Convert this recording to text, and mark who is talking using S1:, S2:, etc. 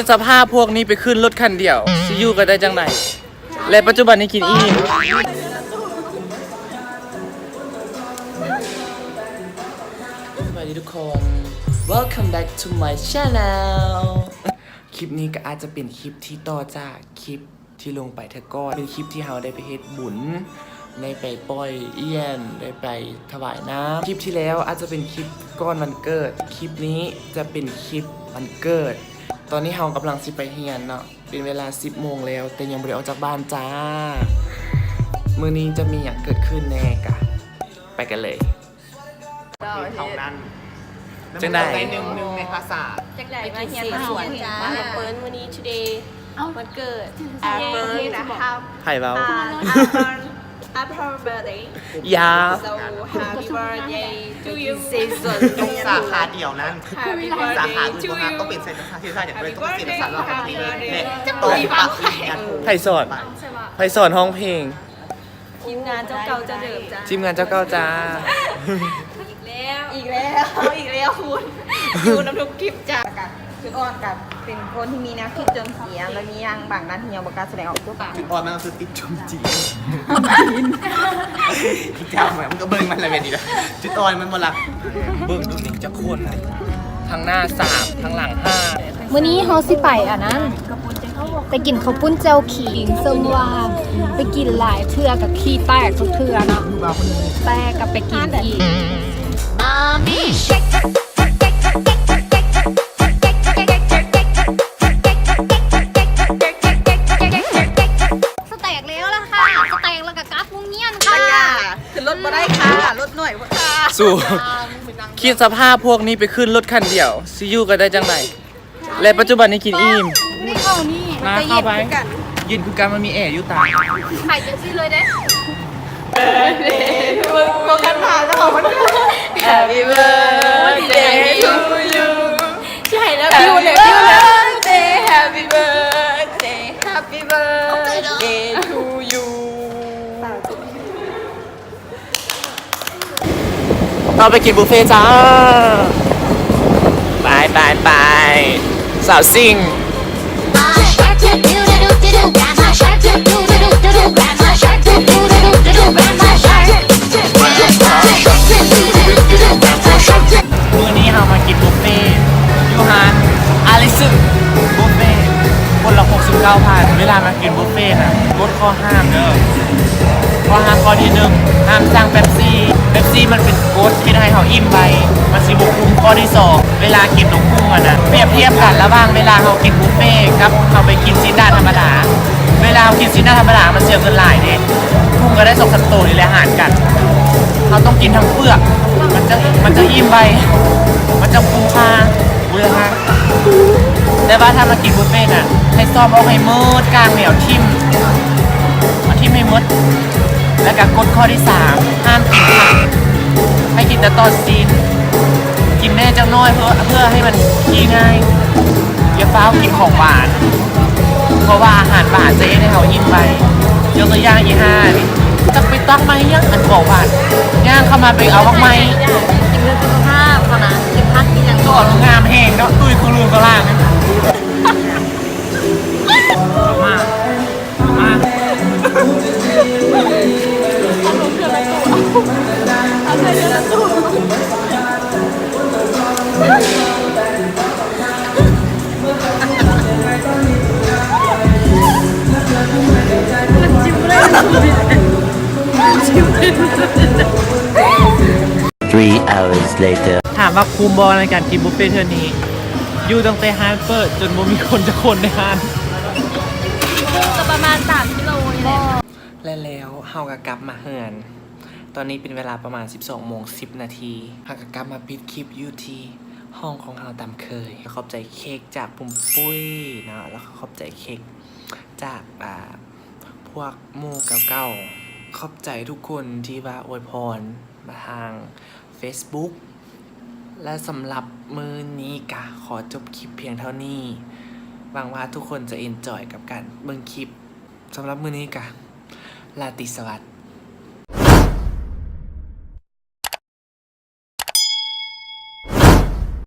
S1: คิดสภาพพวกนี้ไปขึ้นรถคันเดียวซิยูก็ได้จังไหนและปัจจุบันนี้กินอิ่มสวัสดีทุกคน Welcome back to my channel คลิปนี้ก็อาจจะเป็นคลิปที่ต่อจากคลิปที่ลงไปเธอก่อนเป็นคลิปที่เราได้ไปเฮ็ดบุญได้ไปปล่อยเอี้ยนได้ไปถวายน้ำคลิปที่แล้วอาจจะเป็นคลิปก้อนวันเกิดคลิปนี้จะเป็นคลิปวันเกิดตอนนี้เรากำลังสิไปเฮียนเนาะเป็นเวลา 10 โมงแล้วแต่ยังไม่ได้ออกจากบ้านจ้ามื้อนี้จะมีอย่างเกิดขึ้นแน่กะไปกันเลยเท่านั้นจังได้หนึ่งในภาษา
S2: จังได้มาเฮียนสวนจ้าเปิ้ลวันนี้ today วันเกิด Happy นะครับ
S1: ไผ่เบา
S2: Happy birthday
S1: ยา
S2: so happy birthday to you
S3: ตรงสาขาเดียวนั้น
S2: Happy
S3: สา
S2: birthday
S3: ขา
S2: to
S3: อื่น
S2: you
S3: ต้องเป็นเศรษฐศาสตร์ที่ใช่อย่างไรต้องเป็นเศรษฐศาสตร์เราแบบนี้เนี่ย
S2: จะ
S3: ตรง
S2: ปี
S3: ปา
S2: บ้าก
S3: งาน
S1: ไผ่สอนไผ่สอนห้องเพลง
S2: ทีมงานเจ้าเก่าเจ้าเดิมจ้า
S1: ทีมงานเจ้าเก้าจ้า
S2: อีกแล้วคุณอยู่น้ำทุกคลิปจ้า
S4: คืออ่อนกับเป็นคนที่มีแนวคิดจนเสียแล้วมีอย่างบางด้านที่ยังบอกการแสดงออกตัวปาก
S3: จุดอ่อนมันคือติดชมจีนอีกเจ้าเหมือนมันก็เบิ้งมันอะไรแบบนี้นะจุดอ่อนมันมาหลัก
S1: เบิ่งดูนี่จะโคตรทางหน้า3ทางหลัง5
S5: มื้อนี้เฮาสิไปอันนั้นไปกินข้าวปุ้นเจ้าขิงซึ่งว่าไปกินหลายเทื่อกับขี้แตกทุกเทื่อเนาะแตกกับไปกินอีกสแต็กแล้วล่ะค่ะสแต็กแล้วกับกราฟวงเงียนค่ะ
S4: คือรถมาได้ค่ะรถหน่วยค่ะ
S1: สู้คิดสภาพพวกนี้ไปขึ้นรถคันเดียวซิยูก็ได้จังไหนและปัจจุบันนี้กินอิ่ม
S5: นี่เข้านี่
S1: มาเข้าไปยินคือการมันมีแอร์อยู่ตา
S5: ไข่จังซี่เลยเด้
S4: มึงโฟกัสผ่านแล้วของมัน
S2: Happy birthday to you ใช่แล้วบิวเลย Happy birthday Happy birthday to you
S1: เราไปกินบุฟเฟ่จ้าไปสาวซิ่งมื้อนี้เรามากินบุฟเฟ่ยูฮานอาริสึบุฟเฟ่คนละ69,000เวลามากินบุฟเฟ่นะลดข้อห้ามเด้อข้อห้ามข้อที่หนึ่งห้ามสั่งเป๊ปซี่มันเป็นกฎที่ให้เขาอิ่มไปมันสิบุกคุมข้อที่สองเวลากินนมพุ่งอะนะเปรียบเทียบกันระหว่างเวลาเขากินบุฟเฟ่กับเขาไปกินซินด้าธรรมดาเวลากินซินด้าธรรมดามันเสียเงินหลายเด้พุ่งก็ได้2-3ตัวนี่แหละหารกันเราต้องกินทั้งเปลือกมันจะอิ่มไปมันจะคุ้มค่าเบื่อฮะแต่ว่าถ้ามากินบุฟเฟ่น่ะให้ซอบเอาให้มืดกลางเหนียวทิ่มให้มืดแล้วก็กฎข้อที่3ห้ามกินผักให้กินแต่ตอนซีนกินแน่จังน้อยเพื่อให้มันขี้ง่ายอย่าฟ้าวกินของหวานเพราะว่าอาหารหวานจะให้เขายิ่งไปยกตัวอย่างอีห้านี่จะไปตักไม้ยังอันของหวานย่างเข้ามาไปเอาบ้างไหม
S5: กินเรื่องสุขภาพเท่านั้นกินพักกินอย่าง
S1: ตัวงามแห้งเนาะตุ้ยคือลืมกระล่างนะมา
S6: 3 hours later
S1: ถามว่าคุมบอลในการกินบุฟเฟ่เทอร์นี้อยู่ตั้งแต่ฮานเปิดจนบ่มีคนจะคนในฮาน
S5: จะประมาณ3กิโลนี่แหละ
S1: และแล้วเฮาก็กลับมาเฮือนตอนนี้เป็นเวลาประมาณ 12:10 นาทีเฮาก็กลับมาปิดคลิปอยู่ที่ห้องของเฮาตามเคยขอบใจเค้กจากปุ่มปุ้ยเนาะแล้วก็ขอบใจเค้กจากพวกหมู่เก่าๆขอบใจทุกคนที่ว่าอวยพรมาทาง Facebook และสำหรับมื้อนี้กะขอจบคลิปเพียงเท่านี้หวังว่าทุกคนจะเอนจอยกับการเบิ่งคลิปสำหรับมื้อนี้กะลาตรีสวัสดิ์